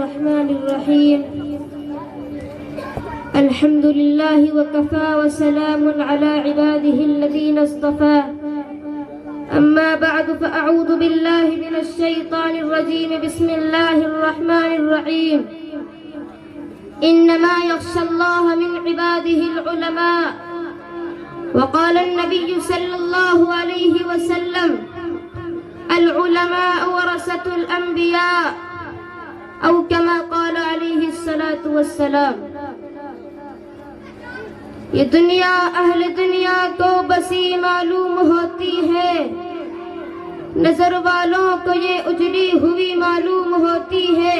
الرحمن الرحيم الحمد لله وكفى وسلام على عباده الذين اصطفى أما بعد فأعوذ بالله من الشيطان الرجيم بسم الله الرحمن الرحيم إنما يخشى الله من عباده العلماء وقال النبي صلى الله عليه وسلم العلماء ورثة الأنبياء أو كما قال عليه الصلاة والسلام. یہ دنیا اہل دنیا کو بسی معلوم ہوتی ہے، نظر والوں کو یہ اجڑی ہوئی معلوم ہوتی ہے.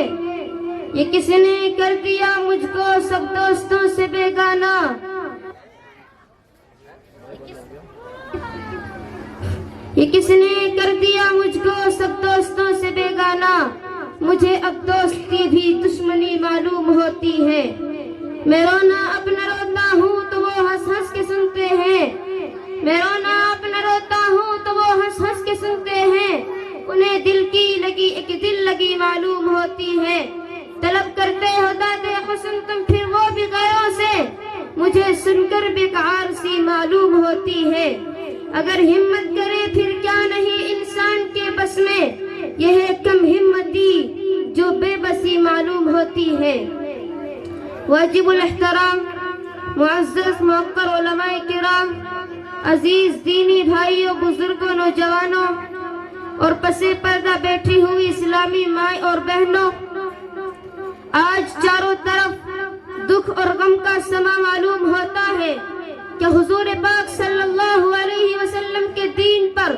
یہ کس نے کر دیا مجھ کو سب دوستوں سے بیگانہ، یہ کس نے کر دیا مجھ کو سب دوستوں سے بیگانہ. مجھے اب دوست کی بھی دشمنی معلوم ہوتی ہے. میں رونا اپنا روتا ہوں تو وہ ہنس ہنس کے سنتے ہیں، میں رونا اپنا روتا ہوں تو وہ ہنس ہنس کے سنتے ہیں. انہیں دل کی لگی ایک دل لگی معلوم ہوتی ہے. طلب کرتے ہو داد حسن تم پھر وہ بھی غیروں سے، مجھے سن کر بیکار سی معلوم ہوتی ہے. اگر ہمت کرے پھر کیا نہیں انسان کے بس میں، یہ ہے کم ہمتی جو بے بسی معلوم ہوتی ہے. واجب الاحترام معزز موقر علماء کرام، عزیز دینی بھائیوں، بزرگوں، نوجوانوں اور پسے پردہ بیٹھی ہوئی اسلامی مائیں اور بہنوں، آج چاروں طرف دکھ اور غم کا سما معلوم ہوتا ہے کہ حضور پاک صلی اللہ علیہ وسلم کے دین پر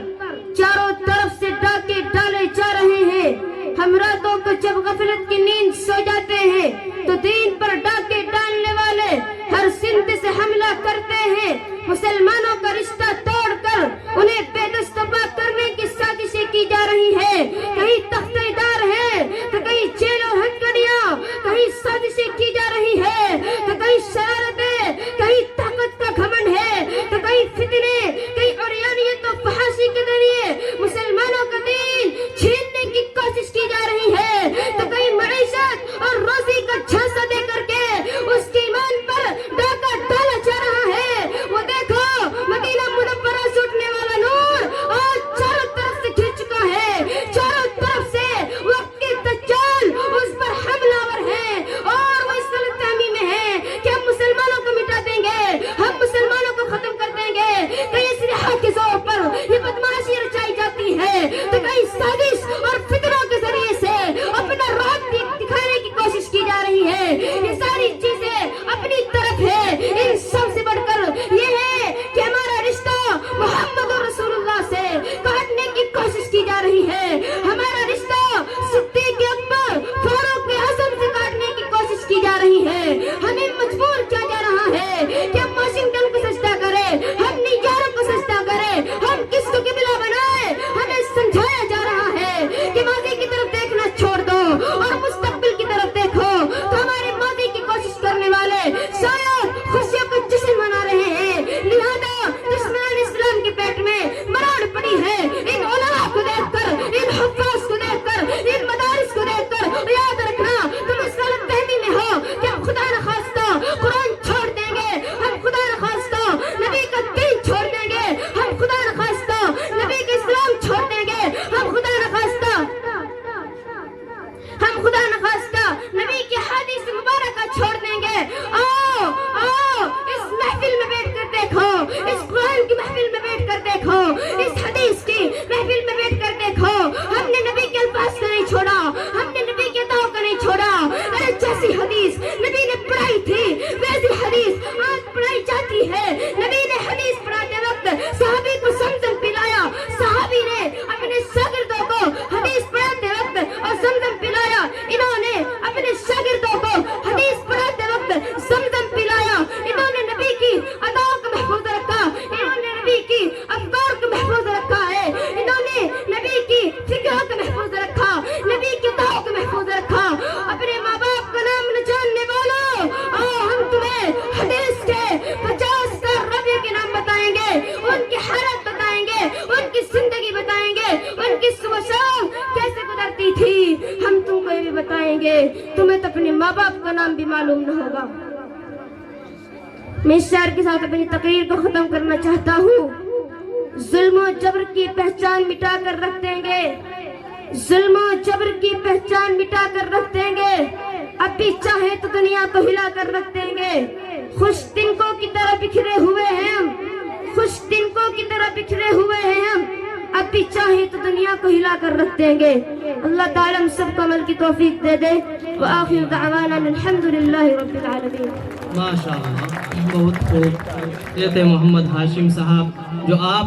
چاروں طرف سے ڈاکے ڈالے جا رہے ہیں. ہم راتوں کو جب غفلت کی نیند سو جاتے ہیں تو دین پر ڈاکے ڈالنے والے ہر سمت سے حملہ کرتے ہیں. مسلمانوں کا رشتہ توڑ کر انہیں بے دست و پا کرنے کی سازشیں کی جا رہی ہے. کہیں تختے دار ہے تو کہیں جیل اور ہتھکڑیاں، کہیں سازشیں کی جا رہی ہے تو کہیں شرارتیں، کہیں طاقت کا گھمنڈ ہے تو کہیں فتنے، کہیں عریانیت و فحاشی کے ذریعے مسلمانوں کا دین چھیننے کی کوشش کی جا رہی ہے تو کہیں معیشت تمہیں تو اپنے ماں باپ کا نام بھی معلوم نہ ہوگا۔ میں اس شعر کے ساتھ اپنی تقریر کو ختم کرنا چاہتا ہوں۔ ظلم و جبر کی پہچان مٹا کر رکھ دیں گے، ظلم و جبر کی پہچان مٹا کر رکھ دیں گے، اب بھی چاہے تو دنیا کو ہلا کر رکھ دیں گے۔ خوش تنکوں کی طرح بکھرے ہوئے ہیں ہم، خوش تنکوں کی طرح بکھرے ہوئے ہیں ہم، اب بھی چاہے تو دنیا کو ہلا کر رکھ دیں گے۔ اللہ تعالیٰ ہم سب کو عمل کی توفیق دے دے۔ وآخر دعوانا الحمدللہ رب العالمین۔ ماشاءاللہ، بہت خوب۔ یہ تھے محمد ہاشم صاحب جو آپ